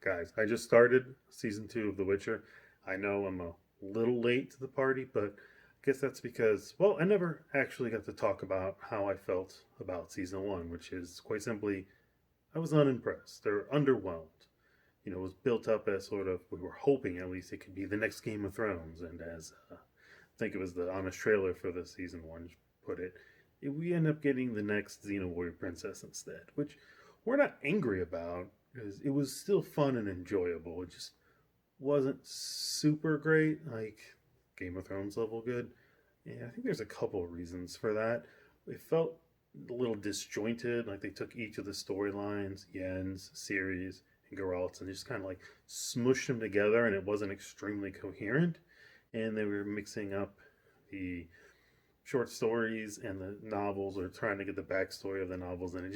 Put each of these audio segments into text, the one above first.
Guys, I just started season 2 of The Witcher. I know I'm a little late to the party, but I guess that's because, well, I never actually got to talk about how I felt about season 1, which is quite simply, I was unimpressed or underwhelmed. It was built up as sort of, we were hoping at least it could be the next Game of Thrones, and as I think it was the honest trailer for the season 1 put we end up getting the next Xena Warrior Princess instead, which we're not angry about because it was still fun and enjoyable. It just wasn't super great, like Game of Thrones level good. And I think there's a couple of reasons for that. It felt a little disjointed, like they took each of the storylines, Yen's, series, and Geralt's, and just kind of like smushed them together, and it wasn't extremely coherent. And they were mixing up the short stories and the novels, or trying to get the backstory of the novels, and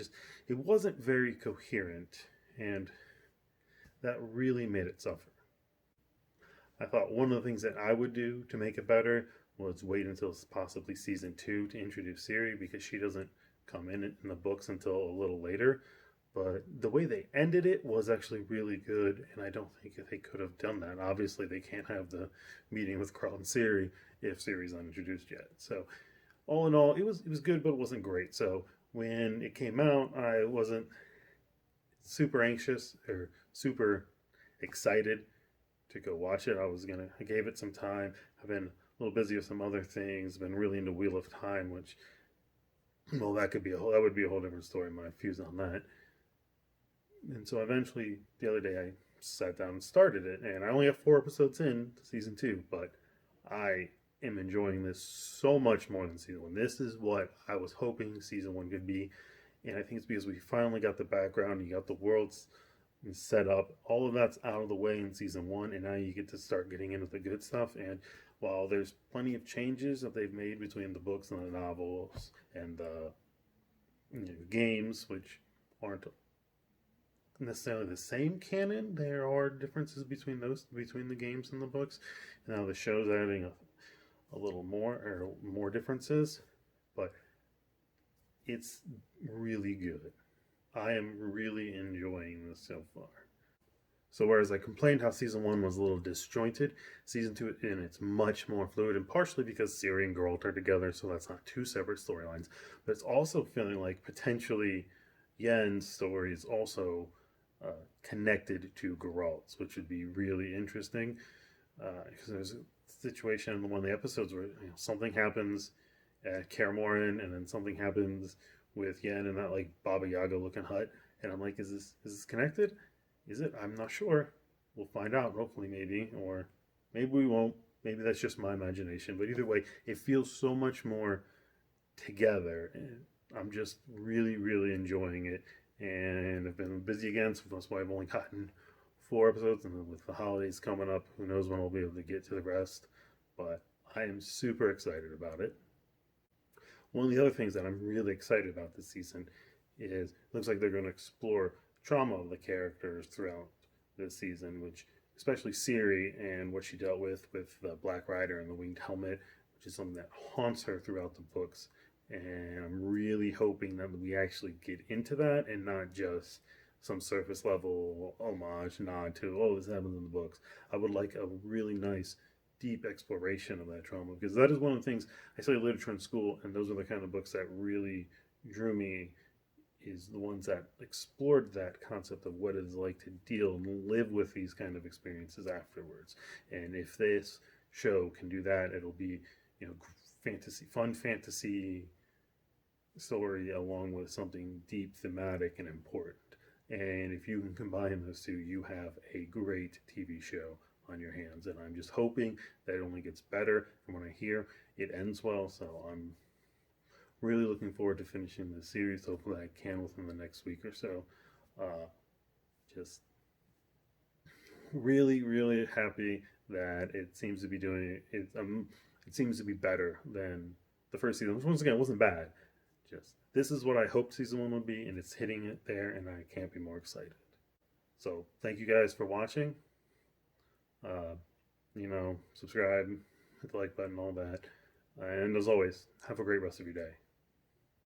it wasn't very coherent, and that really made it suffer. I thought one of the things that I would do to make it better was wait until possibly season 2 to introduce Ciri, because she doesn't come in the books until a little later. But the way they ended it was actually really good, and I don't think they could have done that. Obviously, they can't have the meeting with Carl and Ciri if Ciri's not introduced yet. So, all in all, it was good, but it wasn't great. So when it came out, I wasn't super anxious or super excited to go watch it. I gave it some time. I've been a little busy with some other things. Been really into Wheel of Time, which, well, that would be a whole different story. My views on that. And so eventually, the other day, I sat down and started it, and I only have 4 episodes in to season 2, but I am enjoying this so much more than season 1. This is what I was hoping season 1 could be, and I think it's because we finally got the background, you got the worlds set up, all of that's out of the way in season 1, and now you get to start getting into the good stuff. And while there's plenty of changes that they've made between the books and the novels and the games, which aren't necessarily the same canon, there are differences between the games and the books. And now the show's adding a little more differences, but it's really good. I am really enjoying this so far. So whereas I complained how season 1 was a little disjointed, season 2 and it's much more fluid, and partially because Ciri and Geralt are together, so that's not two separate storylines. But it's also feeling like potentially Yen's story is also connected to Geralt's, which would be really interesting. Because there's a situation in one of the episodes where something happens at Kaer Morhen, and then something happens with Yen in that like Baba Yaga looking hut, and I'm like, is this connected? Is it? I'm not sure. We'll find out. Hopefully, maybe, or maybe we won't. Maybe that's just my imagination. But either way, it feels so much more together, and I'm just really, really enjoying it. And I've been busy again, so that's why I've only gotten 4 episodes. And with the holidays coming up, who knows when I'll be able to get to the rest. But I am super excited about it. One of the other things that I'm really excited about this season is it looks like they're going to explore trauma of the characters throughout this season, which especially Ciri and what she dealt with the Black Rider and the winged helmet, which is something that haunts her throughout the books. And I'm really hoping that we actually get into that and not just some surface level homage nod to, oh, this happens in the books. I would like a really nice deep exploration of that trauma, because that is one of the things I studied literature in school, and those are the kind of books that really drew me, is the ones that explored that concept of what it's like to deal and live with these kind of experiences afterwards. And if this show can do that, it'll be, fun fantasy story along with something deep, thematic, and important. And if you can combine those two, you have a great TV show on your hands. And I'm just hoping that it only gets better. From what I hear, it ends well. So I'm really looking forward to finishing the series. Hopefully, I can within the next week or so. Just really, really happy that it seems to be doing it. It seems to be better than the first season, which once again wasn't bad. Just this is what I hoped season 1 would be, and it's hitting it there, and I can't be more excited. So thank you guys for watching. Uh, subscribe, hit the like button, all that. And as always, have a great rest of your day.